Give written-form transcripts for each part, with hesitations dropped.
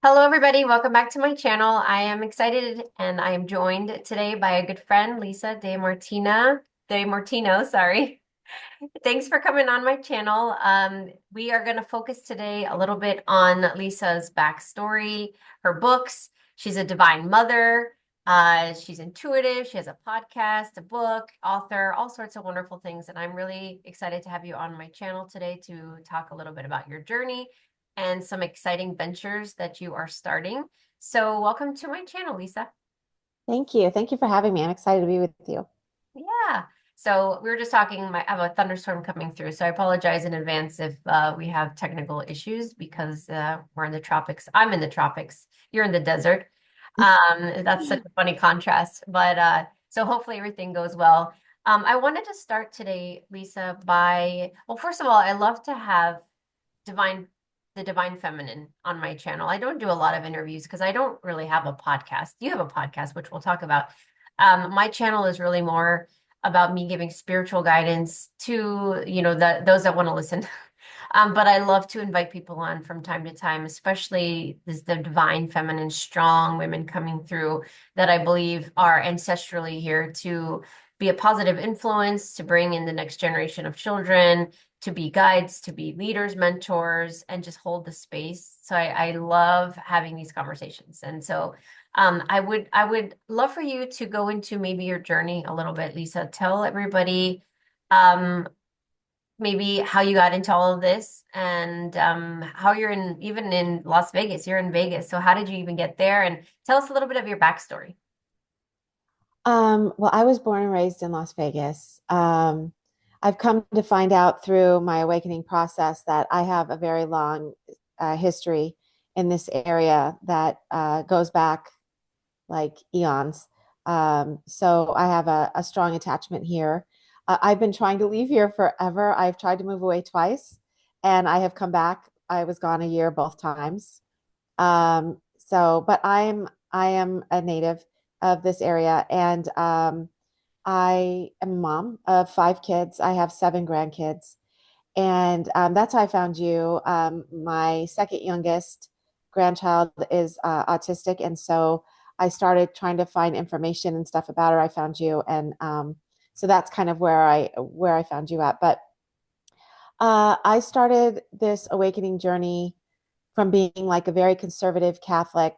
Hello, everybody. Welcome back to my channel. I am excited and I am joined today by a good friend, Lisa DeMartino, sorry. Thanks for coming on my channel. We are going to focus today a little bit on Lisa's backstory, her books. She's a divine mother. She's intuitive. She has a podcast, a book, author, all sorts of wonderful things. And I'm really excited to have you on my channel today to talk a little bit about your journey and some exciting ventures that you are starting. So, welcome to my channel, Lisa. Thank you. Thank you for having me. I'm excited to be with you. Yeah. So we were just talking, I have a thunderstorm coming through. So I apologize in advance if we have technical issues because we're in the tropics. I'm in the tropics. You're in the desert. That's such a funny contrast. But so hopefully everything goes well. I wanted to start today, Lisa, well, first of all, I love to have divine, the divine feminine on my channel. I don't do a lot of interviews because I don't really have a podcast. You have a podcast, which we'll talk about. My channel is really more about me giving spiritual guidance to, those that want to listen. But I love to invite people on from time to time, especially the divine feminine, strong women coming through that I believe are ancestrally here to be a positive influence, to bring in the next generation of children, to be guides, to be leaders, mentors, and just hold the space. So I love having these conversations. And so I would love for you to go into maybe your journey a little bit, Lisa. Tell everybody um, maybe how you got into all of this and how you're even in Las Vegas. You're in Vegas. So how did you even get there? And tell us a little bit of your backstory. Well, I was born and raised in Las Vegas. I've come to find out through my awakening process that I have a very long history in this area that goes back like eons. So I have a strong attachment here. I've been trying to leave here forever. I've tried to move away twice, and I have come back. I was gone a year both times. But I am a native of this area, and I am a mom of five kids. I have seven grandkids, and that's how I found you. My second youngest grandchild is autistic, and so I started trying to find information and stuff about her. I found you, and so that's kind of where I found you at. But I started this awakening journey from being like a very conservative Catholic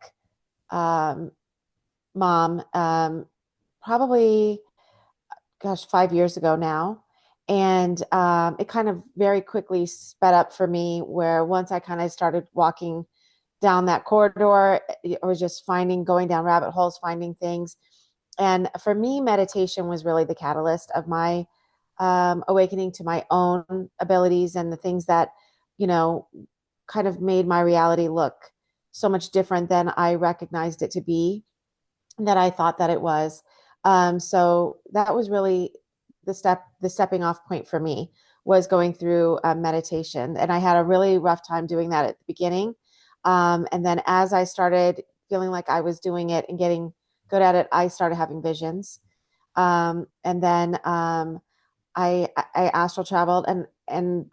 um, mom, probably, gosh, 5 years ago now. And it kind of very quickly sped up for me, where once I kind of started walking down that corridor, I was just going down rabbit holes, finding things. And for me, meditation was really the catalyst of my awakening to my own abilities and the things that, you know, kind of made my reality look so much different than I recognized it to be, that I thought that it was. So that was really the stepping off point for me, was going through meditation. And I had a really rough time doing that at the beginning. And then as I started feeling like I was doing it and getting good at it, I started having visions. And then I astral traveled, and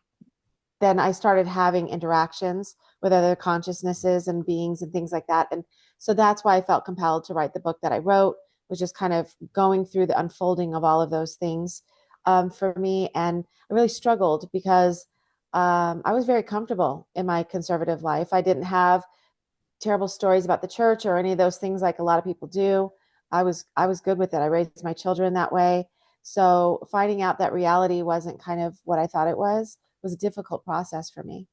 then I started having interactions with other consciousnesses and beings and things like that. And so that's why I felt compelled to write the book that I wrote, was just kind of going through the unfolding of all of those things for me. And I really struggled because I was very comfortable in my conservative life. I didn't have terrible stories about the church or any of those things like a lot of people do. I was good with it. I raised my children that way. So finding out that reality wasn't kind of what I thought it was a difficult process for me.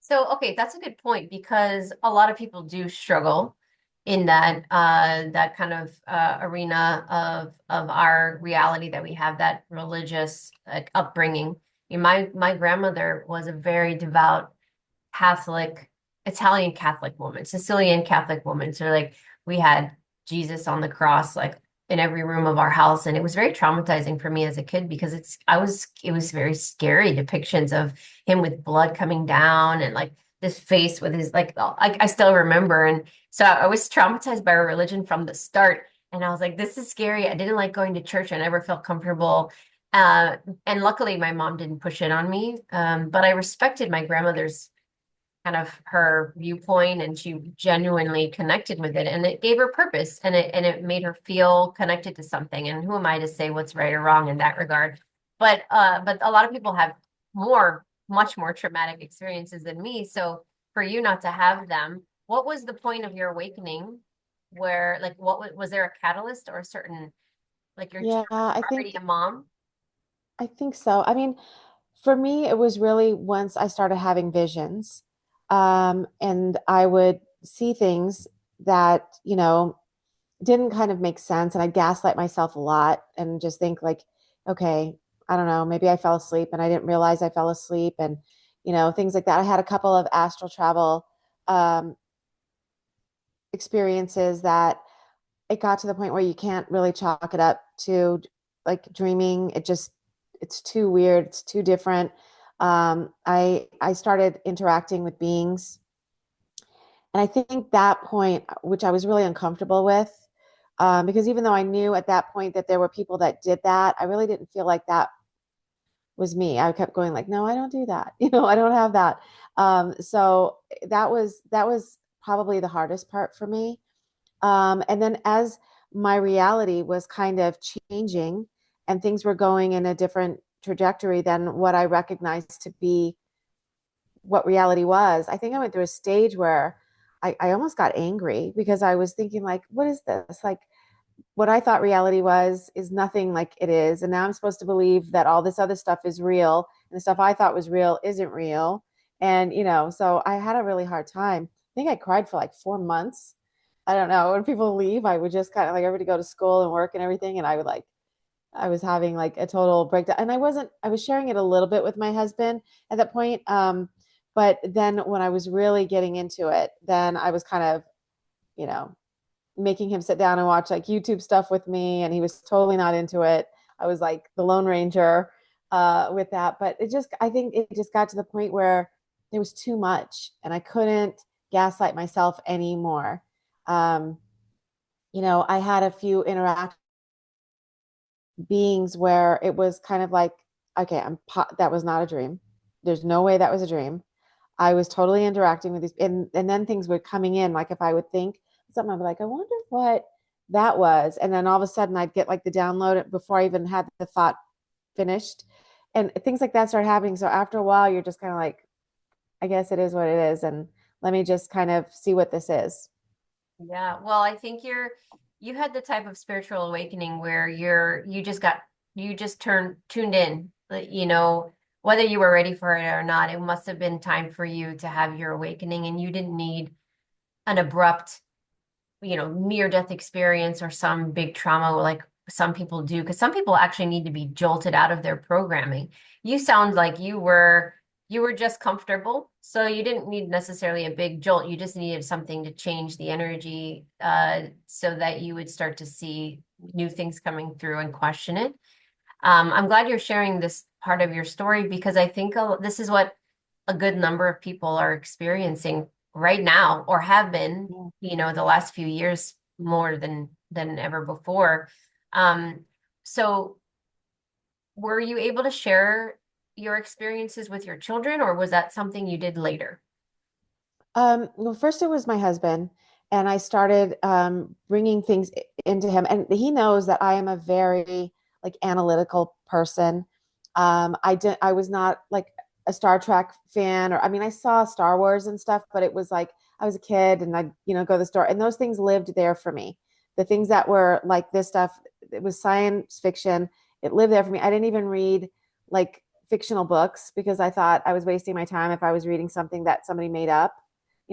So, okay, that's a good point because a lot of people do struggle in that kind of arena of our reality that we have, that religious like upbringing. My grandmother was a very devout Catholic, Italian Catholic woman, Sicilian Catholic woman. So like we had Jesus on the cross like in every room of our house, and it was very traumatizing for me as a kid because it was very scary depictions of him with blood coming down and like this face with his like I still remember, and so I was traumatized by our religion from the start. And I was like, this is scary. I didn't like going to church. I never felt comfortable. Uh, and luckily, my mom didn't push it on me. But I respected my grandmother's kind of her viewpoint, and she genuinely connected with it, and it gave her purpose, and it made her feel connected to something. And who am I to say what's right or wrong in that regard? But a lot of people have much more traumatic experiences than me. So for you not to have them, what was the point of your awakening? Where, like, was there a catalyst or a certain, like, you're Yeah, already a mom? I think so. I mean, for me, it was really once I started having visions, and I would see things that, didn't kind of make sense. And I gaslight myself a lot and just think like, okay, I don't know, maybe I fell asleep and I didn't realize I fell asleep, and, things like that. I had a couple of astral travel um, experiences that it got to the point where you can't really chalk it up to like dreaming. It's too weird. It's too different. I started interacting with beings, and I think that point, which I was really uncomfortable with, because even though I knew at that point that there were people that did that, I really didn't feel like that was me. I kept going like, no, I don't do that. I don't have that. So that was probably the hardest part for me. And then as my reality was kind of changing and things were going in a different trajectory than what I recognized to be what reality was, I think I went through a stage where I almost got angry because I was thinking like, what is this? Like, what I thought reality was is nothing like it is. And now I'm supposed to believe that all this other stuff is real, and the stuff I thought was real isn't real. And, so I had a really hard time. I think I cried for like 4 months. I don't know. When people leave, I would just kind of like everybody go to school and work and everything. And I was having like a total breakdown. And I was sharing it a little bit with my husband at that point. But then when I was really getting into it, then I was kind of, you know, making him sit down and watch like YouTube stuff with me, and he was totally not into it. I was like the Lone Ranger with that, but I think it just got to the point where there was too much, and I couldn't gaslight myself anymore. Um, I had a few interact beings where it was kind of like, okay, that was not a dream. There's no way that was a dream. I was totally interacting with these, and then things were coming in. Like if I would think something, I'd be like, I wonder what that was. And then all of a sudden I'd get like the download before I even had the thought finished. And things like that start happening. So after a while, you're just kind of like, I guess it is what it is. And let me just kind of see what this is. Yeah, well, I think you had the type of spiritual awakening where you just tuned in, whether you were ready for it or not. It must have been time for you to have your awakening, and you didn't need an abrupt, near death experience or some big trauma like some people do, because some people actually need to be jolted out of their programming. You sound like you were just comfortable, so you didn't need necessarily a big jolt. You just needed something to change the energy, so that you would start to see new things coming through and question it. I'm glad you're sharing this part of your story, because I think this is what a good number of people are experiencing right now, or have been, Yeah. the last few years more than ever before. Um, so were you able to share your experiences with your children, or was that something you did later? Well, first it was my husband, and I started bringing things into him, and he knows that I am a very like analytical person. I was not like a Star Trek fan, or I mean, I saw Star Wars and stuff, but it was like I was a kid, and I'd go to the store, and those things lived there for me. The things that were like this stuff, it was science fiction. It lived there for me. I didn't even read like fictional books because I thought I was wasting my time if I was reading something that somebody made up.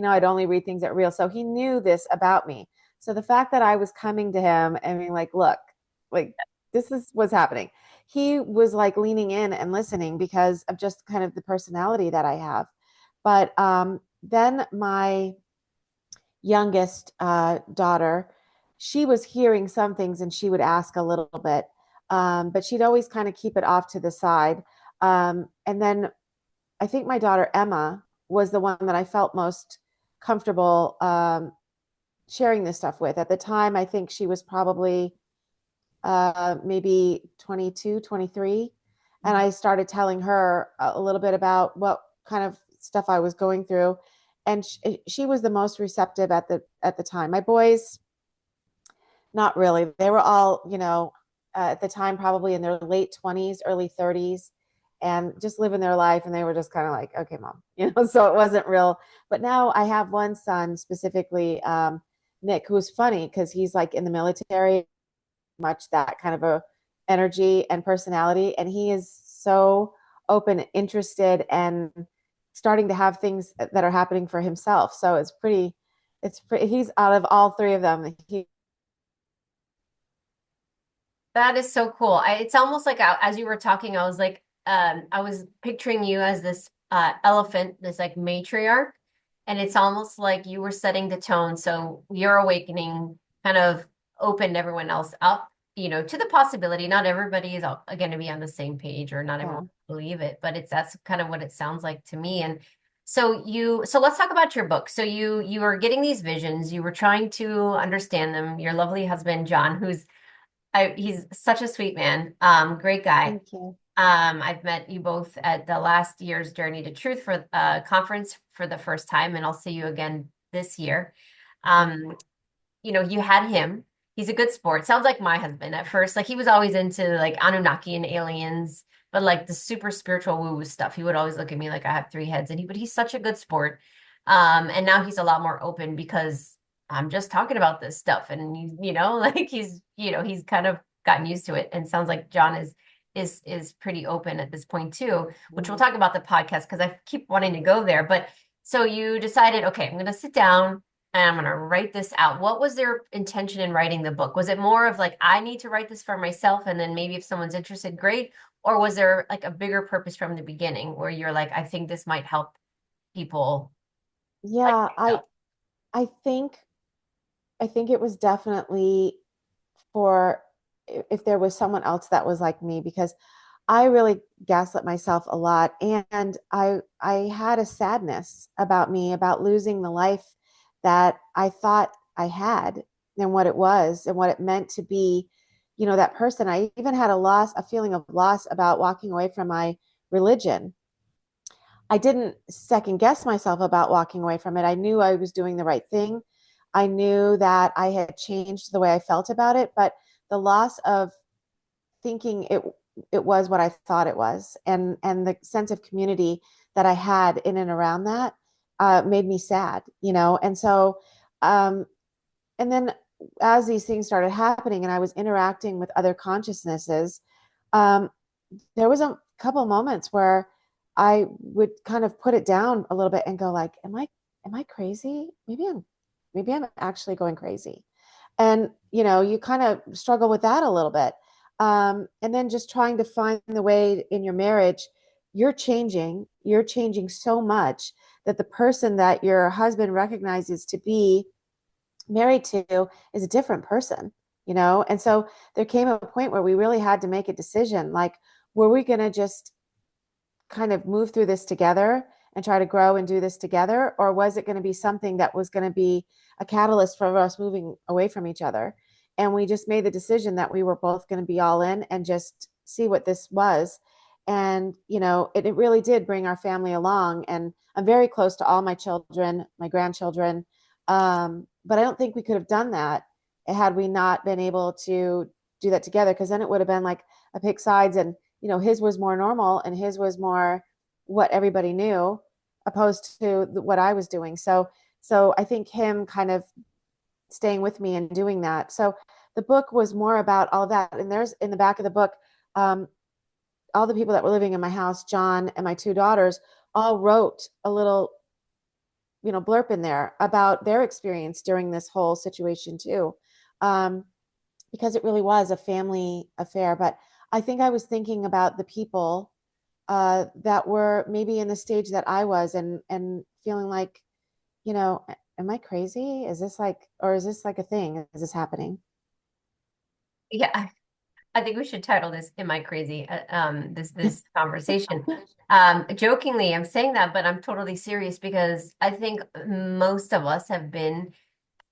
I'd only read things that were real. So he knew this about me. So the fact that I was coming to him and being like, look, like this is what's happening. He was like leaning in and listening because of just kind of the personality that I have. But then my youngest daughter, she was hearing some things and she would ask a little bit, but she'd always kind of keep it off to the side. And then I think my daughter Emma was the one that I felt most comfortable sharing this stuff with. At the time, I think she was probably maybe 22, 23. And I started telling her a little bit about what kind of stuff I was going through. and she was the most receptive at the time. My boys, not really. They were all, at the time probably in their late 20s, early 30s, and just living their life. And they were just kind of like, okay, mom, so it wasn't real. But now I have one son specifically, Nick, who's funny because he's like in the military, much that kind of a energy and personality. And he is so open, interested, and starting to have things that are happening for himself. So he's out of all three of them. That is so cool. It's almost like as you were talking, I was like, I was picturing you as this elephant, this like matriarch, and it's almost like you were setting the tone. So your awakening kind of opened everyone else up, to the possibility. Not everybody is going to be on the same page, or not everyone Yeah. will believe it, but that's kind of what it sounds like to me. And so let's talk about your book. So you were getting these visions, you were trying to understand them. Your lovely husband, John, he's such a sweet man, great guy. Thank you. I've met you both at the last year's Journey to Truth for conference for the first time, and I'll see you again this year. Um, you had him. He's a good sport. Sounds like my husband at first. Like he was always into like Anunnaki and aliens, but like the super spiritual woo-woo stuff. He would always look at me like I have three heads, but he's such a good sport. And now he's a lot more open because I'm just talking about this stuff, and like he's kind of gotten used to it. And sounds like John is pretty open at this point too, which we'll Mhm. talk about the podcast because I keep wanting to go there. But so you decided, okay, I'm going to sit down and I'm going to write this out. What was their intention in writing the book? Was it more of like, I need to write this for myself, and then maybe if someone's interested, great? Or was there like a bigger purpose from the beginning where you're like, I think this might help people like Yeah, myself? I think I think it was definitely for if there was someone else that was like me, because I really gaslit myself a lot, and I had a sadness about me, about losing the life that I thought I had, and what it was and what it meant to be, that person. I even had a feeling of loss about walking away from my religion. I didn't second guess myself about walking away from it. I knew I was doing the right thing. I knew that I had changed the way I felt about it, but the loss of thinking it was what I thought it was, and the sense of community that I had in and around that made me sad, And so, and then as these things started happening, and I was interacting with other consciousnesses, um, there was a couple moments where I would kind of put it down a little bit and go like, am I crazy? Maybe I'm actually going crazy. And, you kind of struggle with that a little bit. And then just trying to find the way in your marriage, you're changing so much that the person that your husband recognizes to be married to is a different person, And so there came a point where we really had to make a decision, like, were we going to just kind of move through this together and try to grow and do this together? Or was it going to be something that was going to be a catalyst for us moving away from each other? And we just made the decision that we were both going to be all in and just see what this was. And, it really did bring our family along. And I'm very close to all my children, my grandchildren. But I don't think we could have done that had we not been able to do that together, because then it would have been like a pick sides, and his was more normal and his was more what everybody knew, opposed to what I was doing. So I think him kind of staying with me and doing that. So the book was more about all of that. And there's in the back of the book, all the people that were living in my house, John and my two daughters, all wrote a little, blurb in there about their experience during this whole situation too. Um, because it really was a family affair. But I think I was thinking about the people that were maybe in the stage that I was, and feeling like, am I crazy? Is this like a thing? Is this happening? Yeah, I think we should title this "Am I Crazy?" This conversation. Jokingly, I'm saying that, but I'm totally serious because I think most of us have been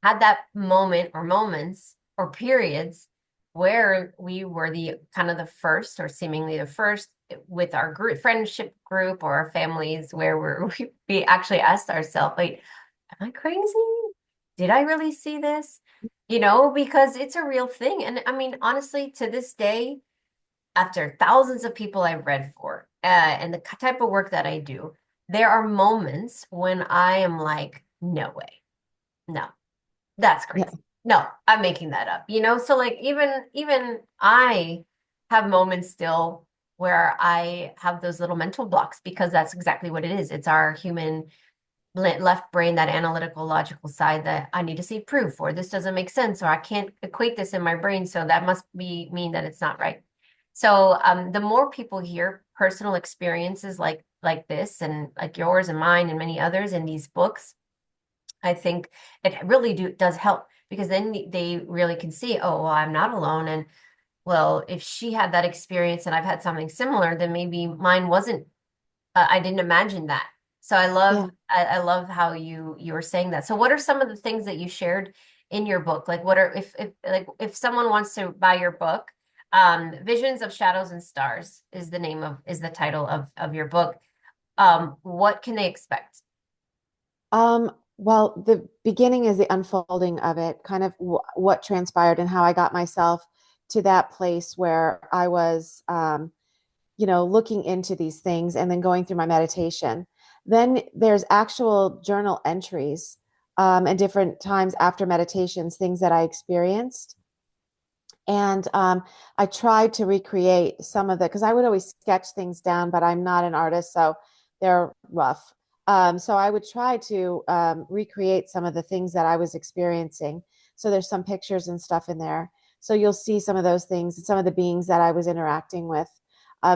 had that moment or moments or periods where we were the kind of the first or seemingly the first with our group friendship group or our families where we actually asked ourselves, like, am I crazy? Did I really see this? You know, because it's a real thing. And I mean, honestly, to this day, after thousands of people I've read for, and the type of work that I do, there are moments when I am like, no way, no, that's Yeah. crazy. No, I'm making that up, you know? So like even I have moments still where I have those little mental blocks because that's exactly what it is. It's our human left brain, that analytical, logical side that I need to see proof, or this doesn't make sense, or I can't equate this in my brain, so that must be mean that it's not right. So the more people hear personal experiences like this, and like yours and mine and many others in these books, I think it really does help because then they really can see, oh, well, I'm not alone, and well, if she had that experience and I've had something similar, then maybe mine wasn't I didn't imagine that. So Yeah. I love how you were saying that. So what are some of the things that you shared in your book? Like what are if like if someone wants to buy your book, Visions of Shadows and Stars is the title of your book. What can they expect? Well, the beginning is the unfolding of it, kind of what transpired and how I got myself to that place where I was, looking into these things and then going through my meditation. Then there's actual journal entries, and different times after meditations, things that I experienced. And I tried to recreate some of the, because I would always sketch things down, but I'm not an artist, so they're rough. So I would try to recreate some of the things that I was experiencing. So there's some pictures and stuff in there. So you'll see some of those things and some of the beings that I was interacting with,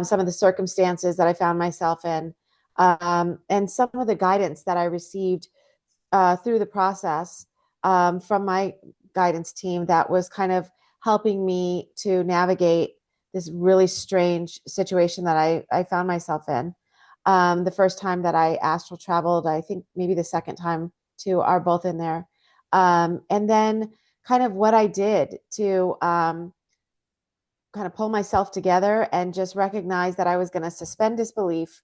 some of the circumstances that I found myself in, and some of the guidance that I received through the process, from my guidance team that was kind of helping me to navigate this really strange situation that I found myself in. The first time that I astral traveled, I think maybe the second time too, are both in there. And then kind of what I did to kind of pull myself together and just recognize that I was going to suspend disbelief.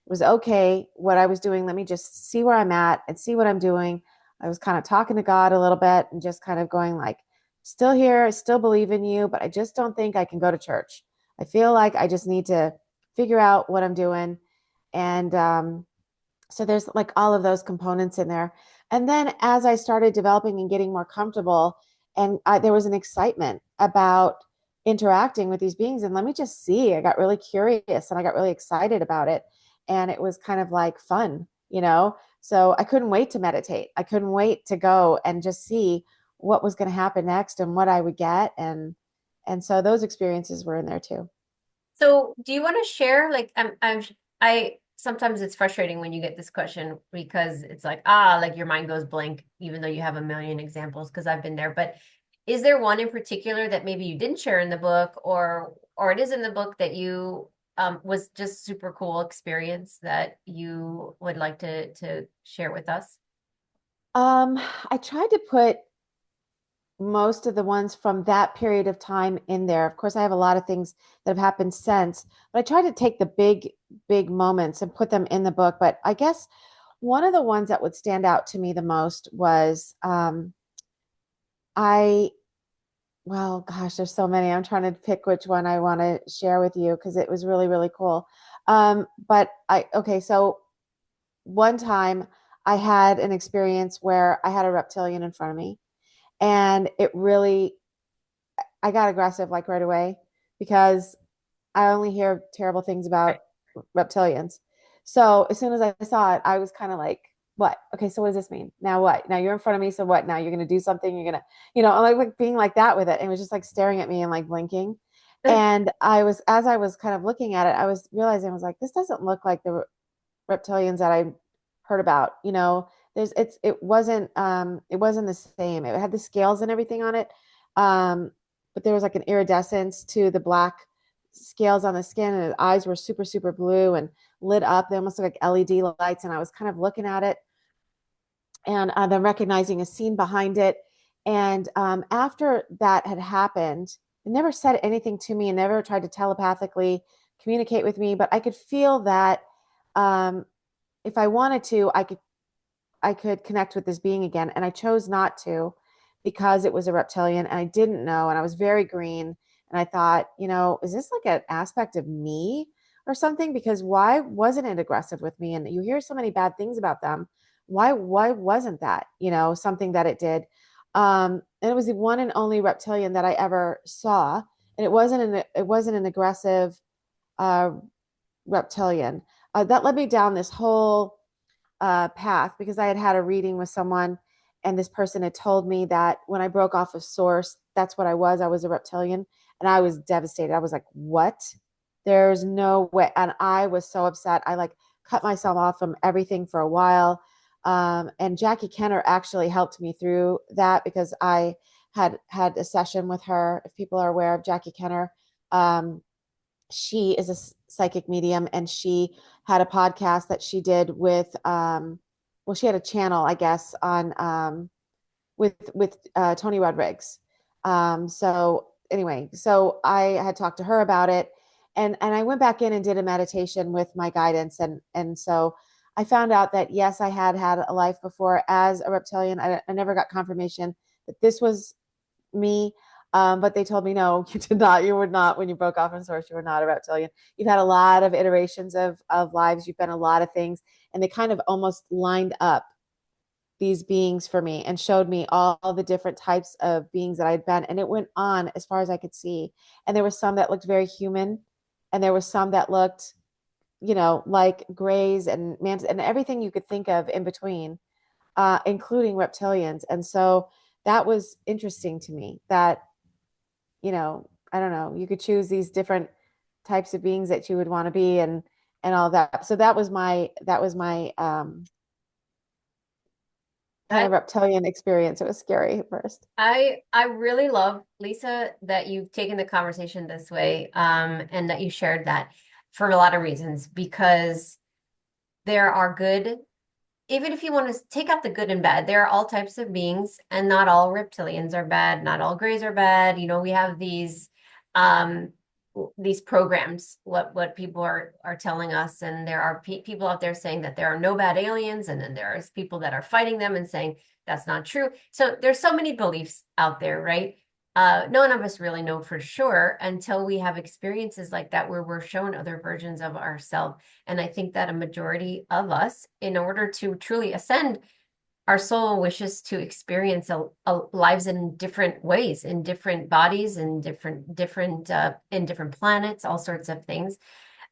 It was okay what I was doing. Let me just see where I'm at and see what I'm doing. I was kind of talking to God a little bit and just kind of going like, still here, I still believe in you, but I just don't think I can go to church. I feel like I just need to figure out what I'm doing. And so there's like all of those components in there. And then as I started developing and getting more comfortable, and there was an excitement about interacting with these beings. And let me just see, I got really curious and I got really excited about it. And it was kind of like fun, you know? So I couldn't wait to meditate. I couldn't wait to go and just see what was going to happen next and what I would get. And so those experiences were in there too. So, do you want to share? Like, I sometimes it's frustrating when you get this question because it's like, like your mind goes blank, even though you have a million examples, because I've been there. But is there one in particular that maybe you didn't share in the book, or it is in the book that you was just super cool experience that you would like to share with us? Um, I tried to put most of the ones from that period of time in there. Of course, I have a lot of things that have happened since, but I try to take the big moments and put them in the book. But I guess one of the ones that would stand out to me the most was I, well, gosh, there's so many. I'm trying to pick which one I want to share with you because it was really, really cool. Okay, so one time I had an experience where I had a reptilian in front of me, and it really, I got aggressive like right away because I only hear terrible things about reptilians. So as soon as I saw it, I was kind of like, what? Okay, so what does this mean? Now what? Now you're in front of me, so what? Now you're gonna do something, you're gonna, I'm like being like that with it. And it was just like staring at me and like blinking. And as I was kind of looking at it, I was realizing, I was like, this doesn't look like the reptilians that I heard about. It wasn't the same. It had the scales and everything on it. But there was like an iridescence to the black scales on the skin, and his eyes were super, super blue and lit up. They almost looked like LED lights. And I was kind of looking at it and then recognizing a scene behind it. And after that had happened, it never said anything to me and never tried to telepathically communicate with me, but I could feel that um, if I wanted to, I could connect with this being again. And I chose not to because it was a reptilian and I didn't know. And I was very green. And I thought, is this like an aspect of me or something? Because why wasn't it aggressive with me? And you hear so many bad things about them. Why wasn't that, something that it did? And it was the one and only reptilian that I ever saw. And it wasn't an aggressive uh, reptilian. That led me down this whole path because I had had a reading with someone, and this person had told me that when I broke off of source, that's what I was. I was a reptilian, and I was devastated. I was like, "What? There's no way!" And I was so upset. I like cut myself off from everything for a while. And Jackie Kenner actually helped me through that because I had a session with her. If people are aware of Jackie Kenner, um, she is a psychic medium, and she had a podcast that she did with well, she had a channel, I guess, on with Tony Rodriguez. So anyway, so I had talked to her about it, and I went back in and did a meditation with my guidance, and so I found out that yes, I had had a life before as a reptilian. I never got confirmation that this was me. But they told me, no, you did not. You were not, when you broke off in source, you were not a reptilian. You've had a lot of iterations of lives. You've been a lot of things. And they kind of almost lined up these beings for me and showed me all the different types of beings that I'd been. And it went on as far as I could see. And there were some that looked very human. And there were some that looked, like grays and mantis and everything you could think of in between, including reptilians. And so that was interesting to me that I don't know, you could choose these different types of beings that you would want to be and all that. So that was my kind I of reptilian experience. It was scary at first. I really love, Lisa, that you've taken the conversation this way, and that you shared that for a lot of reasons, because there are good, even if you want to take out the good and bad, there are all types of beings, and not all reptilians are bad, not all grays are bad. We have um these programs, what people are telling us, and there are people out there saying that there are no bad aliens, and then there's people that are fighting them and saying that's not true. So there's so many beliefs out there, right? None of us really know for sure until we have experiences like that where we're shown other versions of ourselves. And I think that a majority of us, in order to truly ascend, our soul wishes to experience lives in different ways, in different bodies, in different planets, all sorts of things.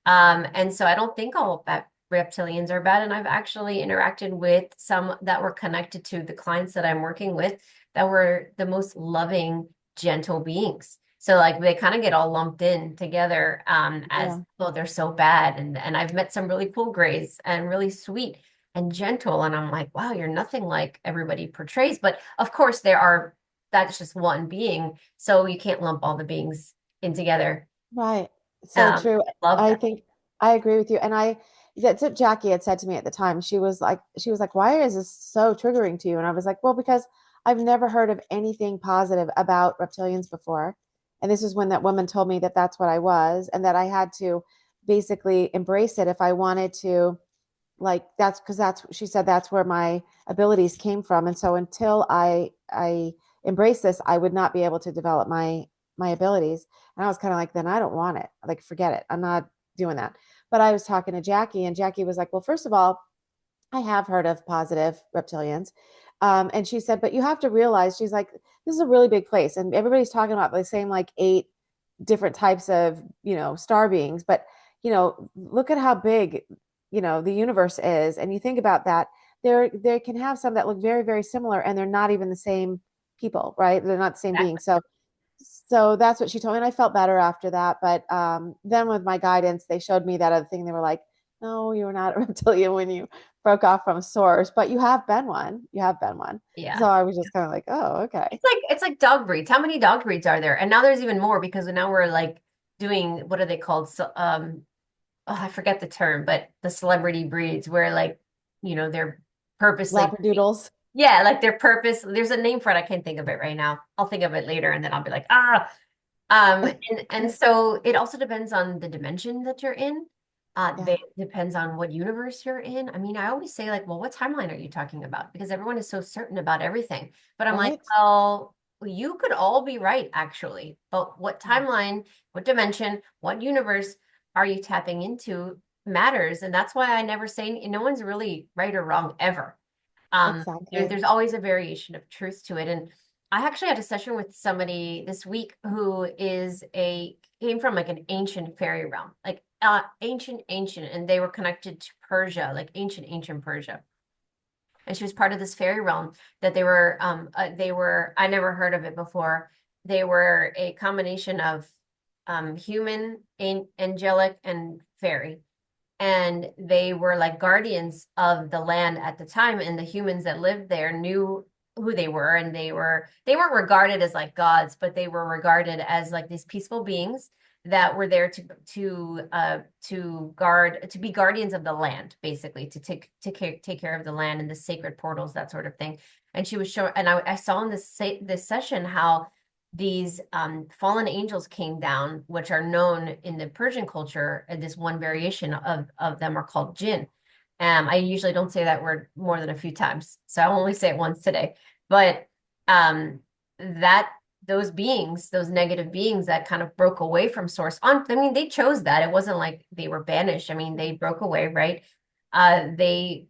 And so I don't think all reptilians are bad. And I've actually interacted with some that were connected to the clients that I'm working with that were the most loving, gentle beings. So like they kind of get all lumped in together, as Yeah. well, they're so bad. And I've met some really cool grays and really sweet and gentle. And I'm like, wow, you're nothing like everybody portrays. But of course that's just one being. So you can't lump all the beings in together. Right. So true. Love I that. think I agree with you. And that's what Jackie had said to me at the time. She was like, why is this so triggering to you? And I was like, well, because I've never heard of anything positive about reptilians before. And this is when that woman told me that that's what I was, and that I had to basically embrace it if I wanted to. Like that's because she said that's where my abilities came from. And so until I embrace this, I would not be able to develop my abilities. And I was kind of like, then I don't want it. Like, forget it. I'm not doing that. But I was talking to Jackie, and Jackie was like, well, first of all, I have heard of positive reptilians. And she said, but you have to realize, she's like, this is a really big place. And everybody's talking about the same like 8 different types of, star beings. But, look at how big, the universe is. And you think about that, they can have some that look very, very similar, and they're not even the same people, right? They're not the same being. Exactly. So that's what she told me. And I felt better after that. But then with my guidance, they showed me that other thing. They were like, no, you were not a reptilian when you broke off from source, but you have been one. You have been one. So Yeah. I was just kind of like, oh, okay. It's like dog breeds. How many dog breeds are there? And now there's even more because now we're like doing, what are they called? So, oh, I forget the term, but the celebrity breeds where like, they're purposely, Labradoodles. yeah, like their purpose. There's a name for it. I can't think of it right now. I'll think of it later and then I'll be like, ah. And so it also depends on the dimension that you're in. Yeah, They depends on what universe you're in. I mean, I always say like, well, what timeline are you talking about? Because everyone is so certain about everything. But I'm like, right. well, you could all be right, actually. But what Mm. timeline, what dimension, what universe are you tapping into matters. And that's why I never say no one's really right or wrong ever. Exactly. There's always a variation of truth to it. And I actually had a session with somebody this week who came from like an ancient fairy realm, like ancient, and they were connected to Persia, like ancient Persia. And she was part of this fairy realm that I never heard of it before. They were a combination of human, angelic, and fairy, and they were like guardians of the land at the time, and the humans that lived there knew who they were, and they weren't regarded as like gods, but they were regarded as like these peaceful beings that were there to be guardians of the land, basically to take care of the land and the sacred portals, that sort of thing. And she was showing, and I saw in this session how these fallen angels came down, which are known in the Persian culture. This one variation of them are called jinn. I usually don't say that word more than a few times, so I'll only say it once today. But um, that those beings, those negative beings that kind of broke away from source I mean, they chose that. It wasn't like they were banished. I mean, they broke away, right? Uh, they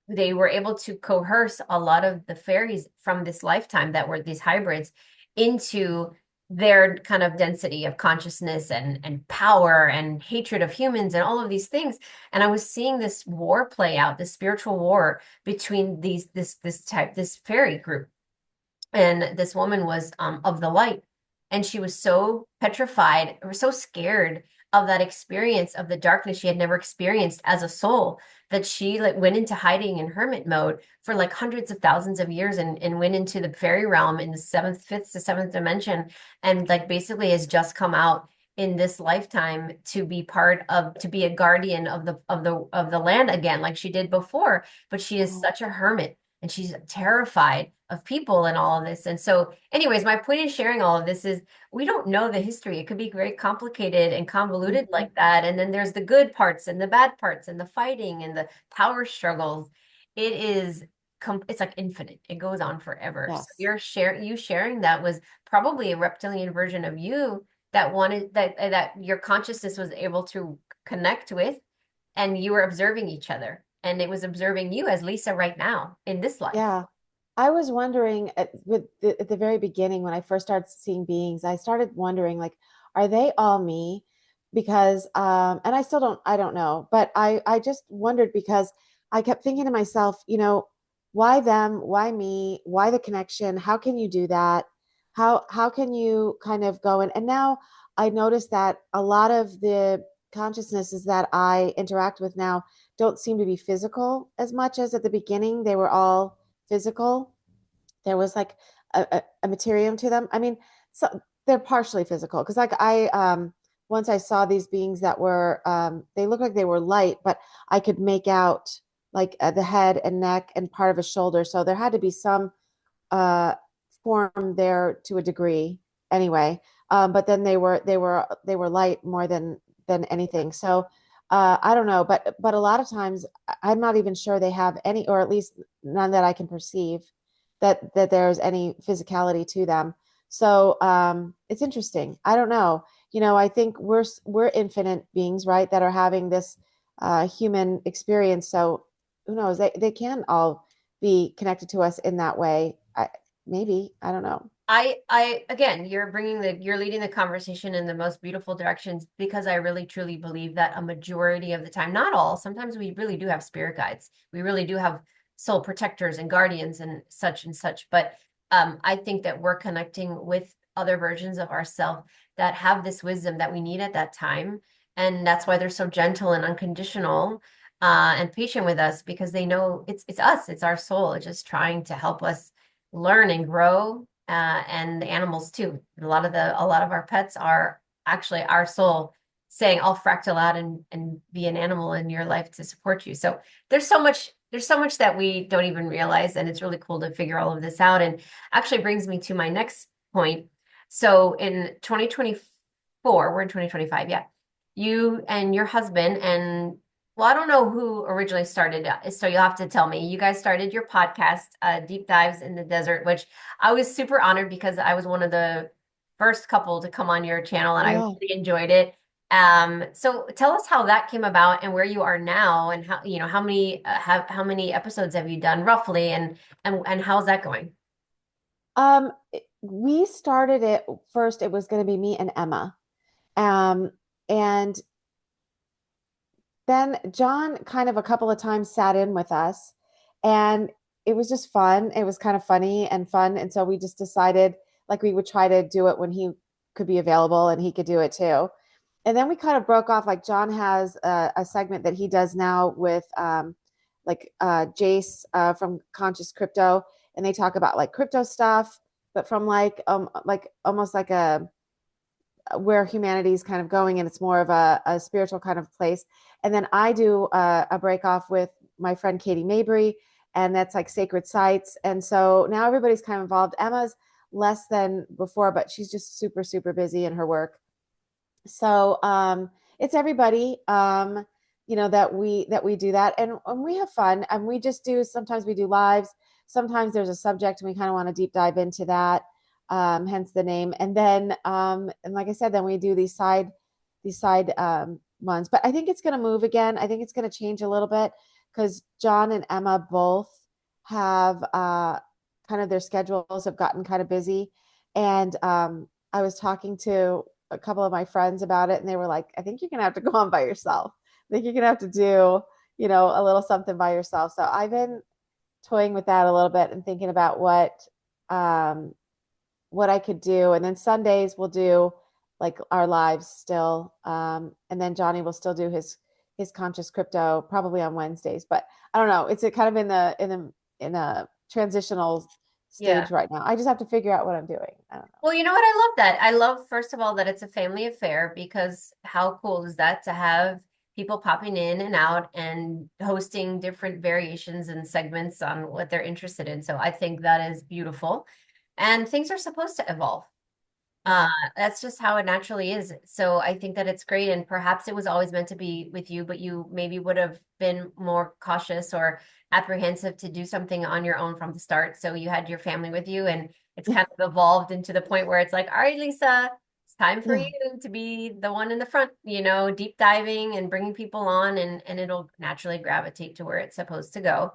they were able to coerce a lot of the fairies from this lifetime that were these hybrids into their kind of density of consciousness and power and hatred of humans and all of these things. And I was seeing this war play out, this spiritual war between this fairy group, and this woman was of the light, and she was so petrified or so scared of that experience of the darkness she had never experienced as a soul, that she like went into hiding in hermit mode for like hundreds of thousands of years, and went into the fairy realm in the fifth to seventh dimension, and like basically has just come out in this lifetime to be a guardian of the land again, like she did before. But she is Oh, such a hermit, and she's terrified of people and all of this. And so, anyways, my point in sharing all of this is we don't know the history. It could be very complicated and convoluted mhm. like that. And then there's the good parts and the bad parts and the fighting and the power struggles. It is it's like infinite. It goes on forever. So Yes. you sharing that was probably a reptilian version of you that wanted that your consciousness was able to connect with, and you were observing each other, and it was observing you as Lisa right now in this life. Yeah. I was wondering at the very beginning when I first started seeing beings, I started wondering like, are they all me? Because and I don't know, but I just wondered because I kept thinking to myself, why them? Why me? Why the connection? How can you do that? How can you kind of go in? And now I notice that a lot of the consciousnesses that I interact with now don't seem to be physical as much as at the beginning they were all physical. There was like a materium to them. I mean, so they're partially physical because like I once I saw these beings that were they looked like they were light, but I could make out like the head and neck and part of a shoulder. So there had to be some uh, form there to a degree anyway. But then they were light more than anything. So I don't know, but a lot of times I'm not even sure they have any, or at least none that I can perceive that there's any physicality to them. So it's interesting. I don't know. I think we're infinite beings, right? That are having this human experience. So who knows? They can all be connected to us in that way. Maybe, I don't know. Again, you're leading the conversation in the most beautiful directions, because I really truly believe that a majority of the time, not all, sometimes we really do have spirit guides. We really do have soul protectors and guardians and such. But I think that we're connecting with other versions of ourselves that have this wisdom that we need at that time. And that's why they're so gentle and unconditional, and patient with us, because they know it's us, it's our soul. It's just trying to help us learn and grow, and the animals too. A lot of our pets are actually our soul saying, "I'll fractal out and be an animal in your life to support you." So there's so much that we don't even realize, and it's really cool to figure all of this out. And actually brings me to my next point. So in 2024, we're in 2025, yeah. You and your husband and well, I don't know who originally started it, so you'll have to tell me. You guys started your podcast, Deep Dives in the Desert, which I was super honored because I was one of the first couple to come on your channel and I Yeah. really enjoyed it. So tell us how that came about and where you are now and how, how many episodes have you done roughly and how's that going? We started it first, it was going to be me and Emma. Um, and then John kind of a couple of times sat in with us and it was just fun. It was kind of funny and fun. And so we just decided like we would try to do it when he could be available and he could do it too. And then we kind of broke off. Like John has a segment that he does now with Jace from Conscious Crypto, and they talk about like crypto stuff, but from like almost like a where humanity is kind of going, and it's more of a spiritual kind of place. And then I do a break off with my friend Katie Mabry, and that's like sacred sites. And so now everybody's kind of involved. Emma's less than before, but she's just super, super busy in her work. So it's everybody, that we do that, and we have fun, and we just do. Sometimes we do lives. Sometimes there's a subject, and we kind of want to deep dive into that. Hence the name. And then, and like I said, then we do these side ones. But I think it's going to move again. I think it's going to change a little bit because John and Emma both have kind of their schedules have gotten kind of busy, and I was talking to a couple of my friends about it and they were like, I think you're gonna have to go on by yourself. I think you're gonna have to do, a little something by yourself. So I've been toying with that a little bit and thinking about um what I could do. And then Sundays we'll do like our lives still. And then Johnny will still do his conscious crypto probably on Wednesdays. But I don't know. It's a kind of in a transitional Yeah. stage right now. I just have to figure out what I'm doing. I don't know. Well, you know what? I love that. I love, first of all, that it's a family affair because how cool is that to have people popping in and out and hosting different variations and segments on what they're interested in. So I think that is beautiful. And things are supposed to evolve. Uh, Yeah. that's just how it naturally is. So I think that it's great. And perhaps it was always meant to be with you, but you maybe would have been more cautious or apprehensive to do something on your own from the start. So you had your family with you, and it's kind of evolved into the point where it's like, all right, Lisa, it's time for you Yeah. to be the one in the front, deep diving and bringing people on, and it'll naturally gravitate to where it's supposed to go.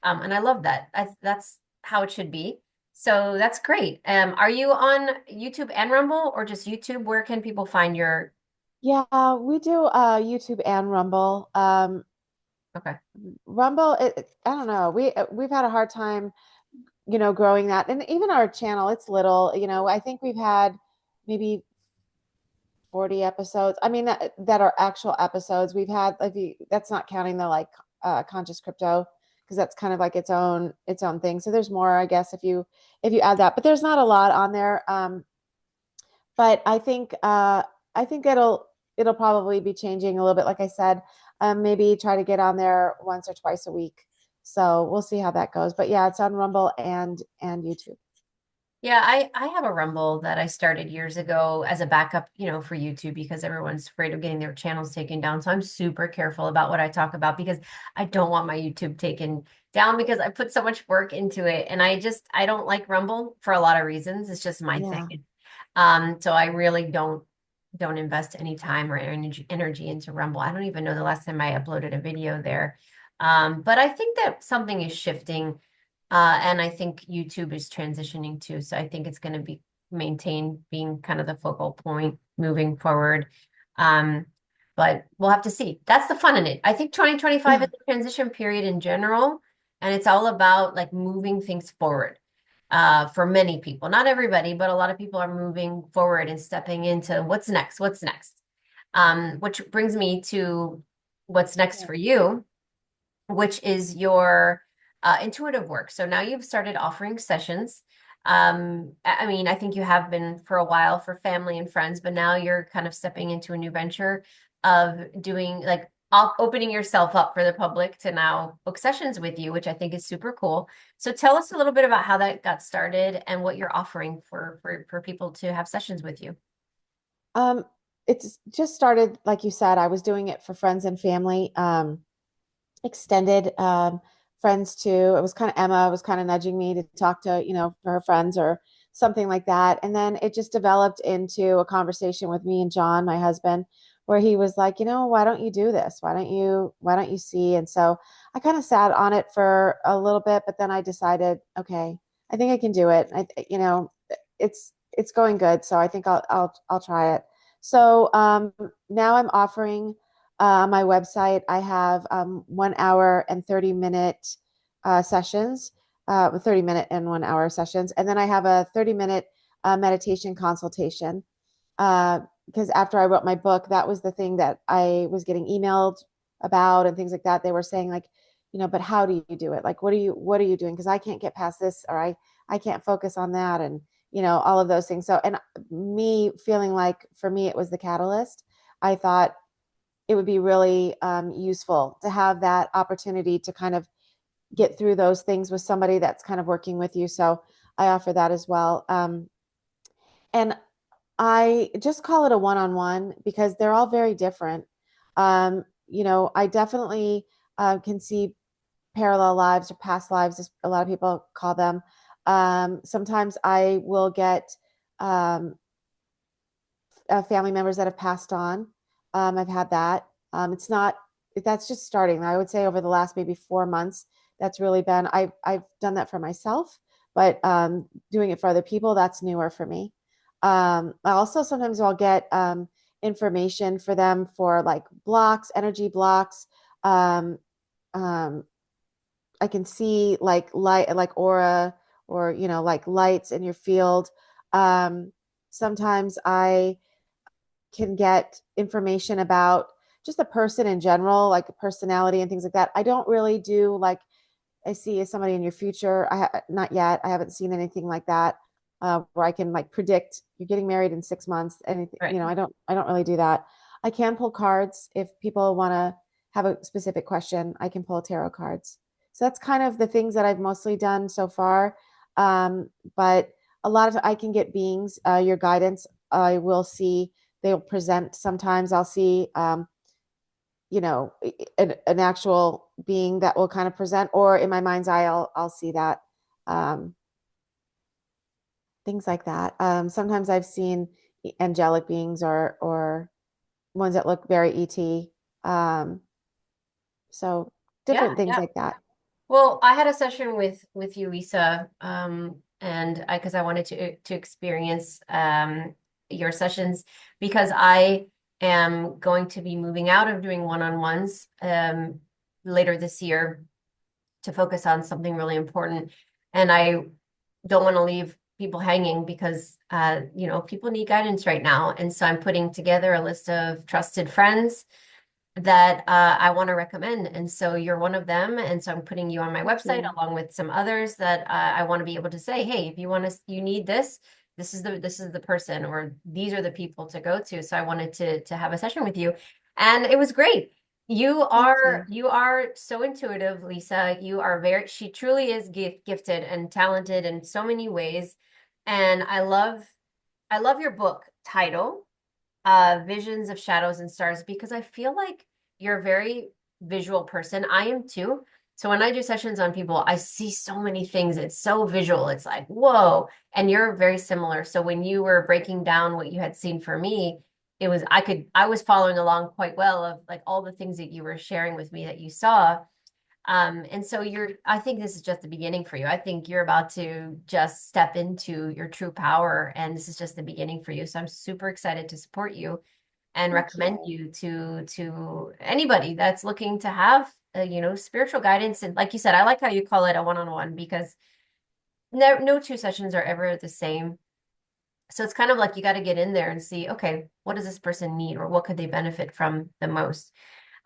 And I love that. That's how it should be. So that's great. Are you on YouTube and Rumble or just YouTube? Where can people find your? Yeah, we do YouTube and Rumble. Okay. Rumble, I don't know. We've had a hard time, growing that. And even our channel, it's little, I think we've had maybe 40 episodes. I mean that are actual episodes. We've had like that's not counting the like conscious crypto because that's kind of like its own thing. So there's more, I guess, if you add that. But there's not a lot on there. But I think it'll probably be changing a little bit. Like I said, maybe try to get on there once or twice a week. So we'll see how that goes. But yeah, it's on Rumble and YouTube. Yeah, I have a Rumble that I started years ago as a backup, for YouTube because everyone's afraid of getting their channels taken down. So I'm super careful about what I talk about because I don't want my YouTube taken down because I put so much work into it. And I don't like Rumble for a lot of reasons. It's just my Yeah. thing. So I really don't invest any time or energy into Rumble. I don't even know the last time I uploaded a video there. But I think that something is shifting. And I think YouTube is transitioning too. So I think it's going to be maintain being kind of the focal point moving forward. Um, but we'll have to see. That's the fun in it. I think 2025 is Yeah. a transition period in general, and it's all about like moving things forward. For many people, not everybody, but a lot of people are moving forward and stepping into what's next. Which brings me to what's next Yeah. for you, which is your intuitive work. So now you've started offering sessions. I mean, I think you have been for a while for family and friends, but now you're kind of stepping into a new venture of doing like opening yourself up for the public to now book sessions with you, which I think is super cool. So tell us a little bit about how that got started and what you're offering for people to have sessions with you. Um, it's just started, like you said, I was doing it for friends and family, extended friends too. It was kind of Emma was kind of nudging me to talk to, for her friends or something like that. And then it just developed into a conversation with me and John, my husband, where he was like, why don't you do this? Why don't you see? And so I kind of sat on it for a little bit, but then I decided, okay, I think I can do it. It's going good. So I think I'll try it. So now I'm offering on my website, I have 1 hour and 30-minute sessions, 30-minute and 1 hour sessions. And then I have a 30-minute meditation consultation. Because after I wrote my book, that was the thing that I was getting emailed about and things like that. They were saying like, but how do you do it? Like, what are you doing? Because I can't get past this, or I can't focus on that, and all of those things. So, and me feeling like for me it was the catalyst. I thought it would be really useful to have that opportunity to kind of get through those things with somebody that's kind of working with you. So I offer that as well. And I just call it a one-on-one because they're all very different. I definitely can see parallel lives or past lives, as a lot of people call them. Sometimes I will get um, family members that have passed on. I've had that. It's not, that's just starting. I would say over the last maybe 4 months, that's really been, I've done that for myself, but doing it for other people, that's newer for me. I also sometimes I'll get information for them for like blocks, energy blocks. Um, um, I can see like light, like aura, or like lights in your field. Sometimes I can get information about just the person in general, like personality and things like that. I don't really do like I see as somebody in your future. Not yet. I haven't seen anything like that where I can like predict you're getting married in 6 months. Anything, Right. I don't really do that. I can pull cards if people want to have a specific question. I can pull tarot cards. So that's kind of the things that I've mostly done so far. But a lot of I can get beings, your guidance. I will see they'll present. Sometimes I'll see an actual being that will kind of present, or in my mind's eye I'll see that, um, things like that. Sometimes I've seen angelic beings or ones that look very ET. um, so Yeah, different things yeah. like that. Well, I had a session with you, Lisa, and I because I wanted to experience your sessions because I am going to be moving out of doing one-on-ones later this year to focus on something really important, and I don't want to leave people hanging because people need guidance right now, and so I'm putting together a list of trusted friends that I want to recommend. And so you're one of them. And so I'm putting you on my Thank website you. along with some others that I want to be able to say, hey, if you want to, you need this, this is the person, or these are the people to go to. So I wanted to have a session with you. And it was great. You Thank are you. you are so intuitive, Lisa. You are she truly is gifted and talented in so many ways. And I love your book title, Visions of Shadows and Stars, because I feel like you're a very visual person. I am too. So when I do sessions on people, I see so many things. It's so visual. It's like, whoa. And you're very similar. So when you were breaking down what you had seen for me, I was following along quite well of like all the things that you were sharing with me that you saw. And so I think this is just the beginning for you. I think you're about to just step into your true power, and this is just the beginning for you. So I'm super excited to support you and Thank recommend you. you to anybody that's looking to have, spiritual guidance. And like you said, I like how you call it a one-on-one because no two sessions are ever the same. So it's kind of like you got to get in there and see, okay, what does this person need, or what could they benefit from the most?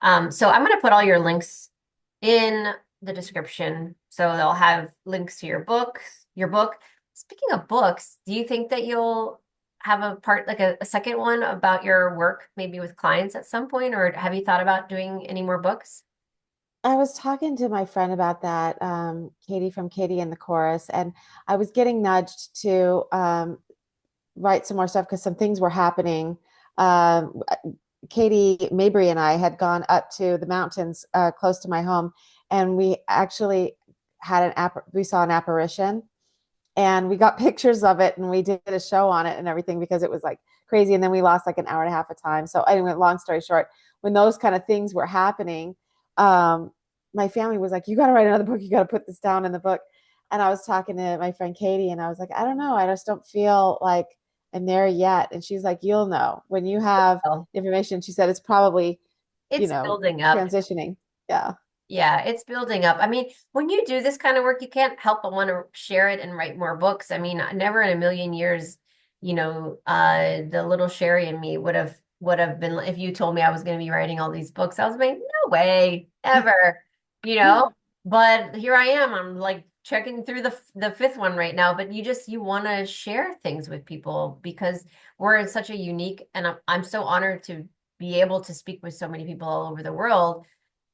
So I'm going to put all your links in the description. So they'll have links to your book. Speaking of books, do you think that you'll have a part, like a second one about your work, maybe with clients at some point, or have you thought about doing any more books? I was talking to my friend about that, Katie from Katie and the Chorus, and I was getting nudged to write some more stuff because some things were happening. Um, Katie Mabry and I had gone up to the mountains close to my home, and we actually had we saw an apparition, and we got pictures of it, and we did a show on it and everything because it was like crazy. And then we lost like an hour and a half of time. So anyway, long story short, when those kind of things were happening, um, my family was like, "You got to write another book. You got to put this down in the book." And I was talking to my friend Katie, and I was like, "I don't know. I just don't feel like I'm there yet." And she's like, "You'll know when you have Oh, information." She said, "It's probably, it's building up. transitioning." Yeah. Yeah, it's building up. I mean, when you do this kind of work, you can't help but want to share it and write more books. I mean, never in a million years, the little Sherri and me would have been if you told me I was going to be writing all these books. I was like, no way, ever, you know. But here I am. I'm like checking through the fifth one right now. But you want to share things with people because we're in such a unique, and I'm so honored to be able to speak with so many people all over the world,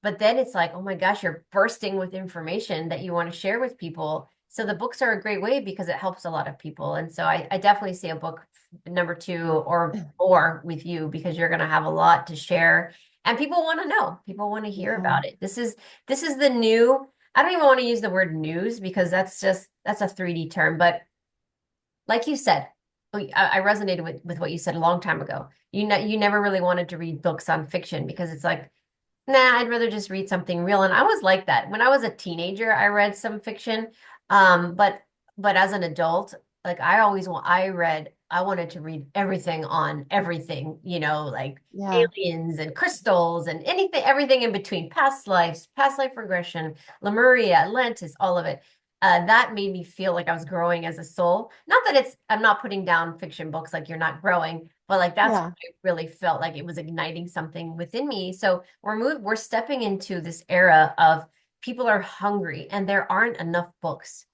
but then it's like, oh my gosh, you're bursting with information that you want to share with people. So the books are a great way because it helps a lot of people. And so I definitely see a book number two or four with you because you're going to have a lot to share. And people want to know. People want to hear Yeah. about it. This is the new, I don't even want to use the word news because that's a 3D term. But like you said, I resonated with what you said a long time ago. You never really wanted to read books on fiction because it's like, nah, I'd rather just read something real. And I was like that. When I was a teenager, I read some fiction. But as an adult, like I wanted to read everything on everything, like Yeah. aliens and crystals and everything in between, past lives, past life regression, Lemuria, Atlantis, all of it. That made me feel like I was growing as a soul. Not that I'm not putting down fiction books like you're not growing, but like that's Yeah. I really felt like it was igniting something within me. So we're stepping into this era of people are hungry and there aren't enough books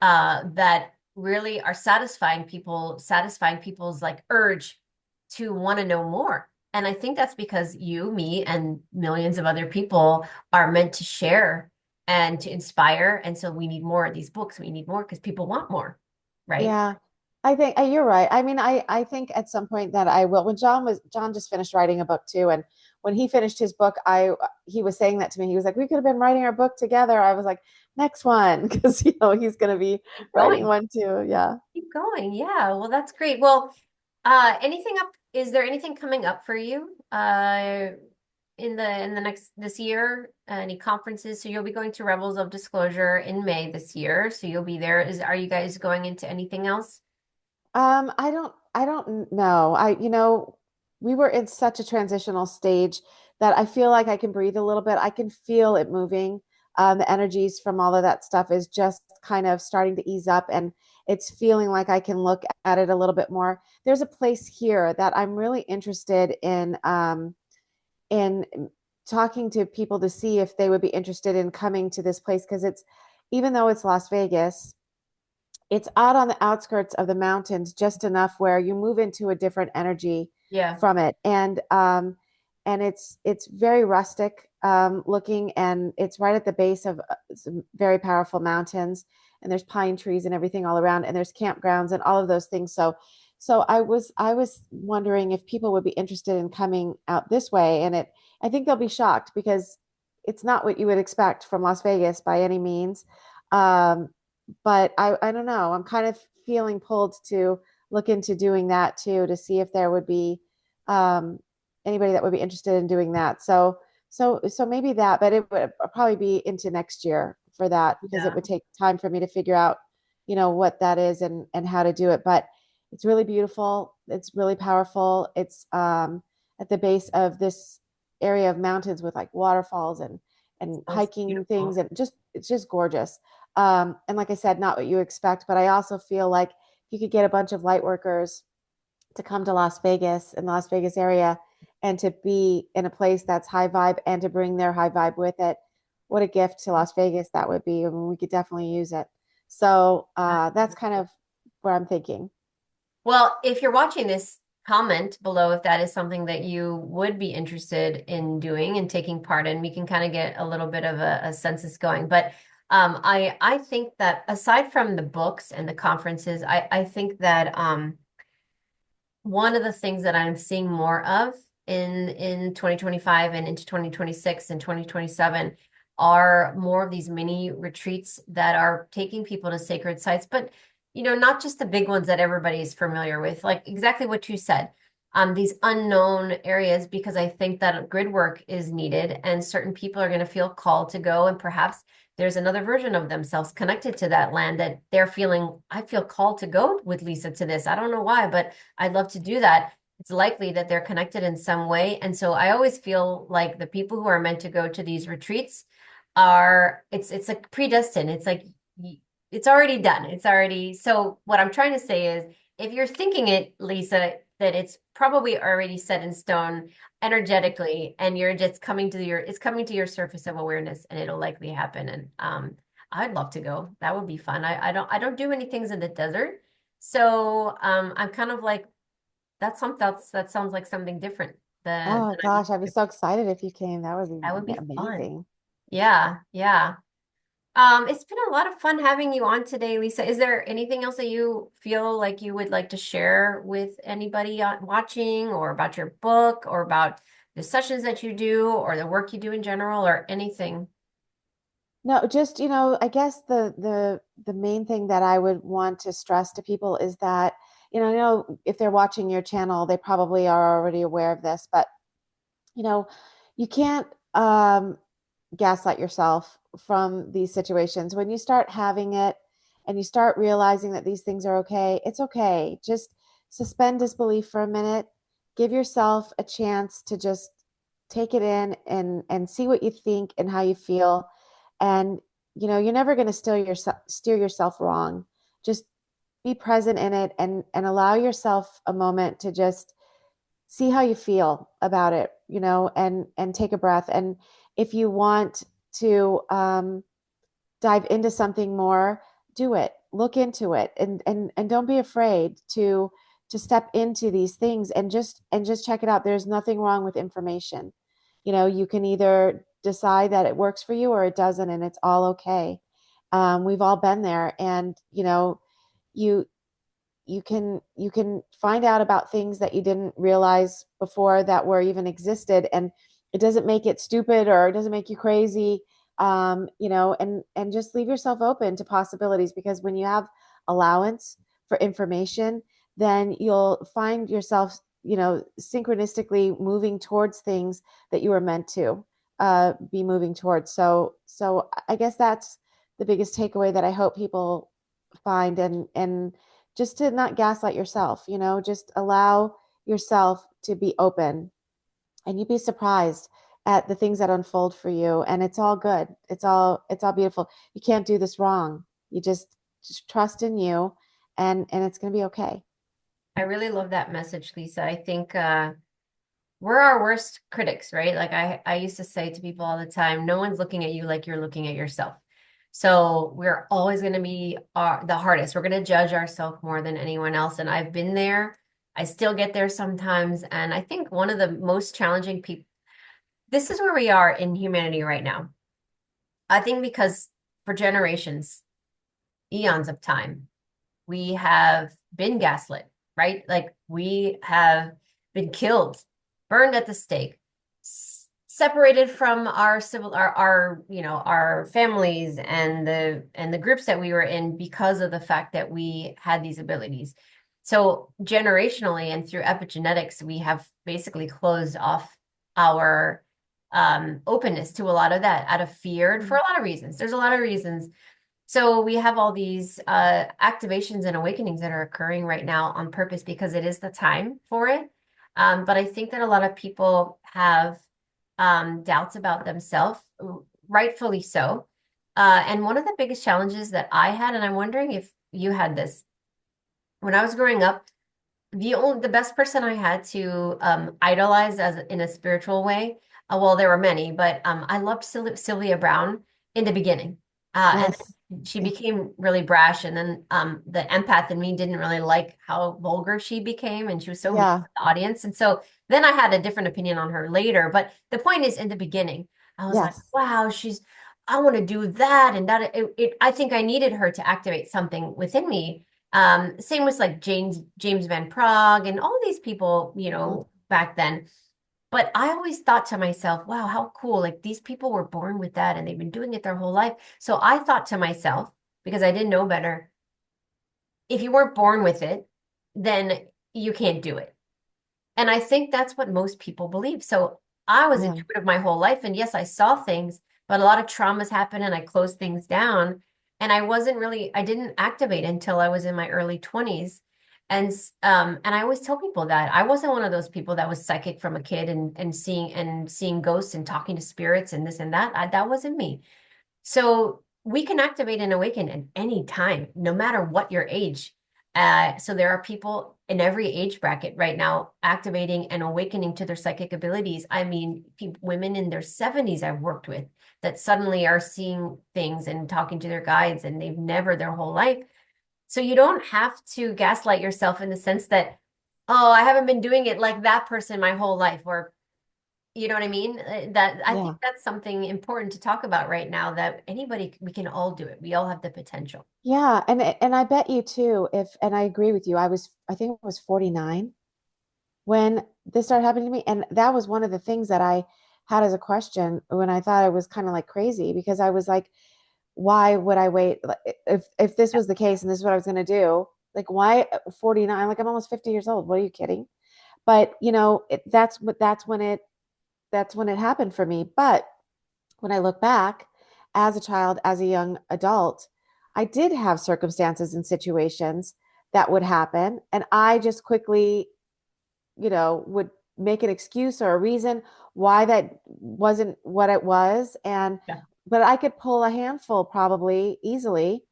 that really are satisfying people's like urge to want to know more. And I think that's because you, me, and millions of other people are meant to share and to inspire. And so we need more of these books. We need more because people want more, right? Yeah, I think you're right. I mean, I think at some point that I will. When John just finished writing a book too, and when he finished his book, he was saying that to me. He was like, "We could have been writing our book together." I was like, "Next one," because he's going to be Keep writing going. one too. Yeah. Keep going. Yeah. Well, that's great. Well, is there anything coming up for you in the next this year? Any conferences? So you'll be going to Rebels of Disclosure in May this year. So you'll be there. Are you guys going into anything else? I don't know. We were in such a transitional stage that I feel like I can breathe a little bit. I can feel it moving. The energies from all of that stuff is just kind of starting to ease up, and it's feeling like I can look at it a little bit more. There's a place here that I'm really interested in talking to people to see if they would be interested in coming to this place because even though it's Las Vegas, it's out on the outskirts of the mountains just enough where you move into a different energy Yeah. from it. And it's very rustic looking, and it's right at the base of some very powerful mountains, and there's pine trees and everything all around, and there's campgrounds and all of those things. So I was wondering if people would be interested in coming out this way, and I think they'll be shocked because it's not what you would expect from Las Vegas by any means. Um, but I don't know. I'm kind of feeling pulled to look into doing that too to see if there would be um, anybody that would be interested in doing that. So maybe that, but it would probably be into next year for that because it Yeah. would take time for me to figure out, what that is and how to do it. But it's really beautiful. It's really powerful. It's at the base of this area of mountains with like waterfalls and Sounds hiking things, beautiful. and it's just gorgeous. And like I said, not what you expect, but I also feel like if you could get a bunch of light workers to come to Las Vegas in the Las Vegas area and to be in a place that's high vibe and to bring their high vibe with it, what a gift to Las Vegas that would be. I mean, we could definitely use it. So that's kind of where I'm thinking. Well, if you're watching this, comment below if that is something that you would be interested in doing and taking part in. We can kind of get a little bit of a census going. But I think that aside from the books and the conferences, I think that one of the things that I'm seeing more of in 2025 and into 2026 and 2027 are more of these mini retreats that are taking people to sacred sites, but not just the big ones that everybody is familiar with, like exactly what you said. These unknown areas, because I think that grid work is needed and certain people are going to feel called to go, and perhaps there's another version of themselves connected to that land that they're feeling, I feel called to go with Lisa to this. I don't know why, but I'd love to do that. It's likely that they're connected in some way. And so I always feel like the people who are meant to go to these retreats it's like predestined. It's like it's already done. It's already, so what I'm trying to say is if you're thinking it, Lisa, that it's probably already set in stone energetically and you're just it's coming to your surface of awareness and it'll likely happen. And I'd love to go. That would be fun. I don't do many things in the desert. So I'm kind of like that sounds like something different Oh than I'm gosh, I'd be so excited if you came. That was that would be fun. amazing. Yeah, yeah. It's been a lot of fun having you on today, Lisa. Is there anything else that you feel like you would like to share with anybody watching, or about your book, or about the sessions that you do, or the work you do in general, or anything? No, just, I guess the main thing that I would want to stress to people is that, I know if they're watching your channel, they probably are already aware of this, but you know, you can't gaslight yourself from these situations. When you start having it and you start realizing that these things are okay, it's okay. Just suspend disbelief for a minute. Give yourself a chance to just take it in and see what you think and how you feel. And you're never going to steer yourself wrong. Just be present in it and allow yourself a moment to just see how you feel about it, and take a breath. And if you want to dive into something more, do it. Look into it, and don't be afraid to step into these things and just check it out. There's nothing wrong with information. You can either decide that it works for you or it doesn't, and it's all okay. We've all been there, and you you can find out about things that you didn't realize before that were even existed, and it doesn't make it stupid or it doesn't make you crazy. And just leave yourself open to possibilities, because when you have allowance for information, then you'll find yourself synchronistically moving towards things that you were meant to be moving towards. So I guess that's the biggest takeaway that I hope people find, and just to not gaslight yourself, just allow yourself to be open, and you'd be surprised at the things that unfold for you. And it's all good. It's all beautiful. You can't do this wrong. You just trust in you, and it's going to be okay. I really love that message, Lisa. I think we're our worst critics, right? Like I used to say to people all the time, no one's looking at you like you're looking at yourself. So we're always going to be the hardest. We're going to judge ourselves more than anyone else. And I've been there. I still get there sometimes. And I think one of the most challenging people, this is where we are in humanity right now. I think because for generations, eons of time, we have been gaslit, right? Like we have been killed, burned at the stake, separated from our civil, our families and the groups that we were in because of the fact that we had these abilities. So generationally and through epigenetics, we have basically closed off our openness to a lot of that out of fear for a lot of reasons. There's a lot of reasons, so we have all these activations and awakenings that are occurring right now on purpose because it is the time for it. But I think that a lot of people have doubts about themselves, rightfully so. And one of the biggest challenges that I had, and I'm wondering if you had this, when I was growing up, the best person I had to idolize as in a spiritual way, well, there were many, but I loved Sylvia Browne in the beginning. And Yes. she Yeah. became really brash. And then the empath in me didn't really like how vulgar she became, and she was so mean to Yeah. the audience. And so then I had a different opinion on her later. But the point is, in the beginning, I was like, Yes. wow, I want to do that and that. I think I needed her to activate something within me. Same with like James Van Prague and all these people, Mhm. back then. But I always thought to myself, wow, how cool. Like these people were born with that and they've been doing it their whole life. So I thought to myself, because I didn't know better, if you weren't born with it, then you can't do it. And I think that's what most people believe. So I was Yeah. intuitive my whole life. And yes, I saw things, but a lot of traumas happen and I closed things down. And I didn't activate until I was in my early 20s. And I always tell people that I wasn't one of those people that was psychic from a kid and seeing ghosts and talking to spirits and this and that. That wasn't me. So we can activate and awaken at any time, no matter what your age. So there are people in every age bracket right now activating and awakening to their psychic abilities. I mean, women in their 70s I've worked with that suddenly are seeing things and talking to their guides and they've never their whole life. So you don't have to gaslight yourself in the sense that, oh, I haven't been doing it like that person my whole life, or you know what I mean? That I think Yeah. that's something important to talk about right now, that we can all do it. We all have the potential. Yeah. And I bet you too, if, and I agree with you, I think it was 49 when this started happening to me. And that was one of the things that I had as a question when I thought I was kind of like crazy because I was like, why would I wait? Like, if this was the case and this is what I was going to do, like why 49? Like I'm almost 50 years old. What are you kidding? But that's when it happened for me. But when I look back as a child, as a young adult, I did have circumstances and situations that would happen. And I just quickly, would make an excuse or a reason why that wasn't what it was. Yeah. But I could pull a handful probably easily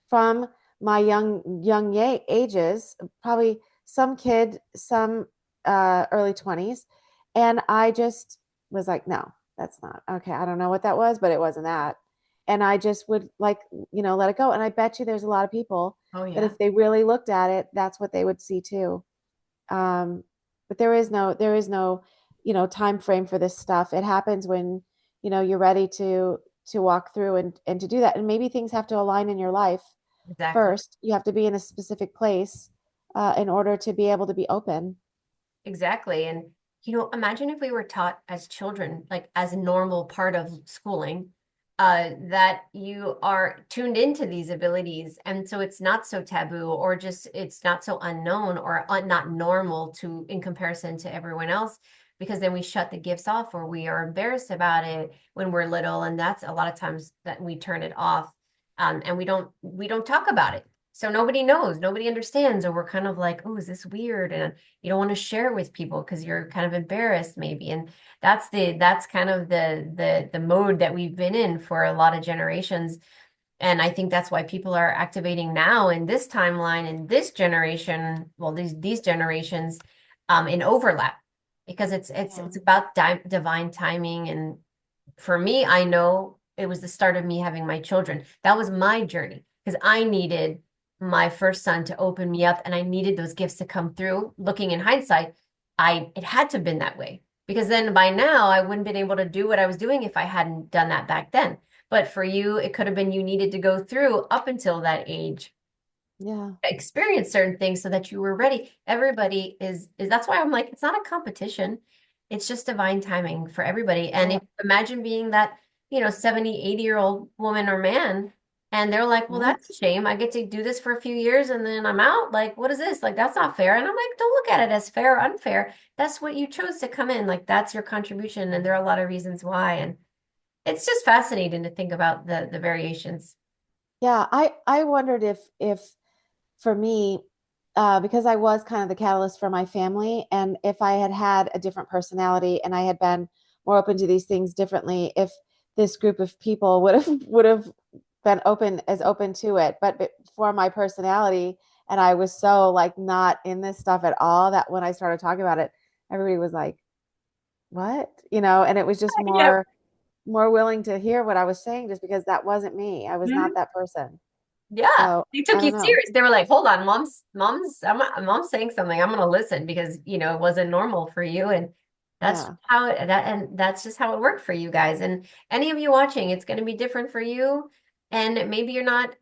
from my young ages, probably some kid, some early 20s. And I just was like, no, that's not okay. I don't know what that was, but it wasn't that. And I just would like, let it go. And I bet you there's a lot of people Oh that yeah. if they really looked at it, that's what they would see too. um, but there is no time frame for this stuff. It happens when you're ready to walk through and to do that. And maybe things have to align in your life Exactly. first. You have to be in a specific place in order to be able to be open. Exactly. And imagine if we were taught as children, like as a normal part of schooling, that you are tuned into these abilities. And so it's not so taboo, or just it's not so unknown or not normal to in comparison to everyone else, because then we shut the gifts off or we are embarrassed about it when we're little. And that's a lot of times that we turn it off. And we don't talk about it. So nobody knows, nobody understands, or we're kind of like, oh, is this weird? And you don't want to share with people because you're kind of embarrassed maybe. And that's kind of the mode that we've been in for a lot of generations. And I think that's why people are activating now in this timeline, in this generation, well, these generations, in overlap, because Yeah. it's about divine timing. And for me, I know it was the start of me having my children. That was my journey because I needed my first son to open me up and I needed those gifts to come through. Looking in hindsight, it had to have been that way, because then by now I wouldn't been able to do what I was doing if I hadn't done that back then. But for you, it could have been you needed to go through up until that age, Yeah. experience certain things so that you were ready. Everybody is that's why I'm like, it's not a competition. It's just divine timing for everybody. And Yeah. if imagine being that, 70, 80-year-old woman or man, and they're like, well, Right. that's a shame. I get to do this for a few years and then I'm out. Like, what is this? Like, that's not fair. And I'm like, don't look at it as fair or unfair. That's what you chose to come in. Like, that's your contribution. And there are a lot of reasons why. And it's just fascinating to think about the variations. Yeah. I wondered if for me, because I was kind of the catalyst for my family, and if I had had a different personality and I had been more open to these things differently, if this group of people would have been open to it. But for my personality, and I was so like not in this stuff at all, that when I started talking about it, everybody was like, "What?" And it was just Yep. more more willing to hear what I was saying just because that wasn't me. I was not Mhm. that person. Yeah, So they I took you don't know. serious. They were like, "Hold on, mom's saying something. I'm gonna listen because it wasn't normal for you, and Yeah. that's just how it worked for you guys. And any of you watching, it's gonna be different for you, and maybe you're not,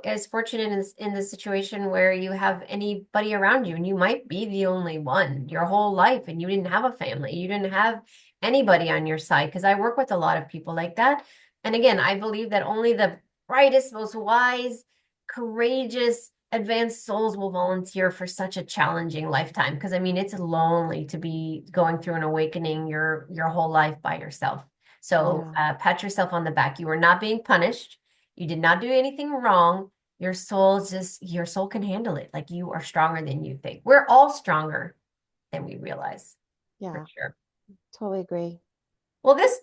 as fortunate in the situation where you have anybody around you, and you might be the only one your whole life, and you didn't have a family, you didn't have anybody on your side. Because I work with a lot of people like that, and again, I believe that only the brightest, most wise, courageous, advanced souls will volunteer for such a challenging lifetime. Because I mean, it's lonely to be going through an awakening your whole life by yourself. So Yeah. pat yourself on the back. You were not being punished. You did not do anything wrong. Your soul can handle it. Like you are stronger than you think. We're all stronger than we realize, for Yeah. sure. Totally agree. Well, this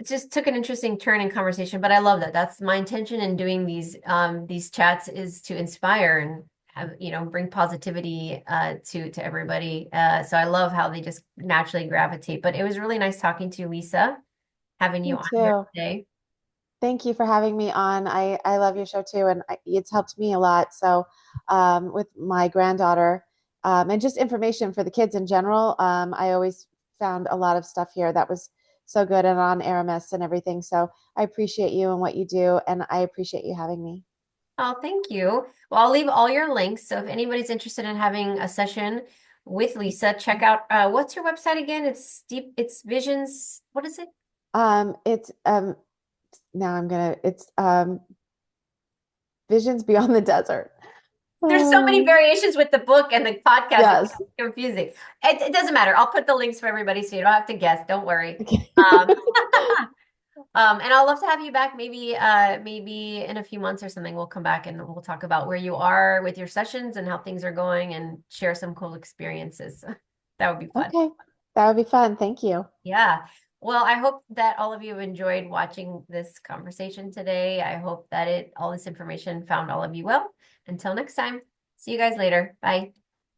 just took an interesting turn in conversation, but I love that. That's my intention in doing these chats is to inspire and have, bring positivity to everybody. So I love how they just naturally gravitate. But it was really nice talking to you, Lisa, having you You on here too. today. Thank you for having me on. I love your show too, and it's helped me a lot. So, with my granddaughter, and just information for the kids in general, I always found a lot of stuff here that was so good and on Aramis and everything. So, I appreciate you and what you do, and I appreciate you having me. Oh, thank you. Well, I'll leave all your links. So if anybody's interested in having a session with Lisa, check out what's your website again? It's Visions. What is it? It's now I'm gonna it's Visions Beyond the Desert. There's so many Oh, variations with the book and the podcast. It's yes. confusing. It doesn't matter. I'll put the links for everybody so you don't have to guess. Don't worry. Okay. Um, and I'll love to have you back. Maybe in a few months or something, we'll come back and we'll talk about where you are with your sessions and how things are going and share some cool experiences. That would be fun. Okay. That would be fun. Thank you. Yeah. Well, I hope that all of you enjoyed watching this conversation today. I hope that all this information found all of you well. Until next time, see you guys later. Bye.